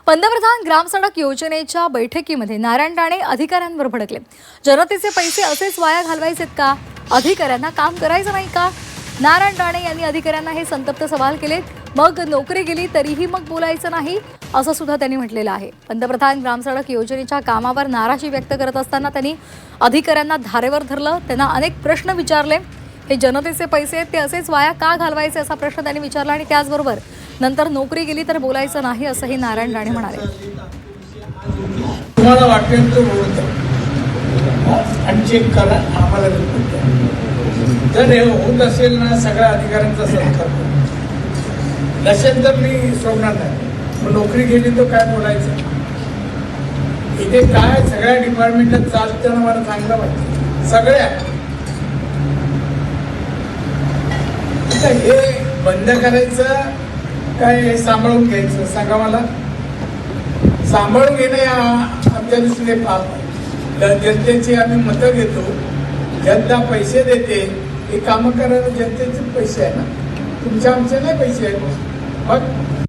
पंतप्रधान ग्रामसडक योजनेच्या बैठकीमध्ये नारायण राणे अधिकाऱ्यांवर भडकले। जनतेचे पैसे असेच वाया घालवायचेत का? अधिकाऱ्यांना काम करायचं नाही का? नारायण राणे यांनी अधिकाऱ्यांना हे संतप्त सवाल केलेत। मग नोकरी गेली तरीही मग बोलायचं नाही असं सुद्धा त्यांनी म्हटलेलं आहे। पंतप्रधान ग्रामसडक योजनेच्या कामावर नाराजी व्यक्त करत असताना त्यांनी अधिकाऱ्यांना धारेवर धरलं। त्यांना अनेक प्रश्न विचारले। हे जनतेचे पैसे आहेत ते असेच वाया का घालवायचे असा प्रश्न त्यांनी विचारला आणि त्याचबरोबर नंतर नोकरी गेली तर बोलायचं नाही असंही नारायण राणे म्हणाले। तुम्हाला वाटेल तो आणि चेक करा, आम्हाला जर हे होत असेल ना सगळ्या अधिकाऱ्यांचा सत्कार नसेल तर मी सोडणार नाही। नोकरी गेली तर काय बोलायचं? इथे काय सगळ्या डिपार्टमेंटात चालताना मला चांगलं वाटतं। सगळ्या हे बंद करायचं काय हे सांभाळून घ्यायचं? सांगा मला। सांभाळून घेणे आमच्या दृष्टीने पाप आहे। जनतेची आम्ही मतं घेतो, जनता पैसे देते, हे कामं करायला जनतेचे पैसे आहे ना, तुमच्या आमचे नाही पैसे आहेत। मग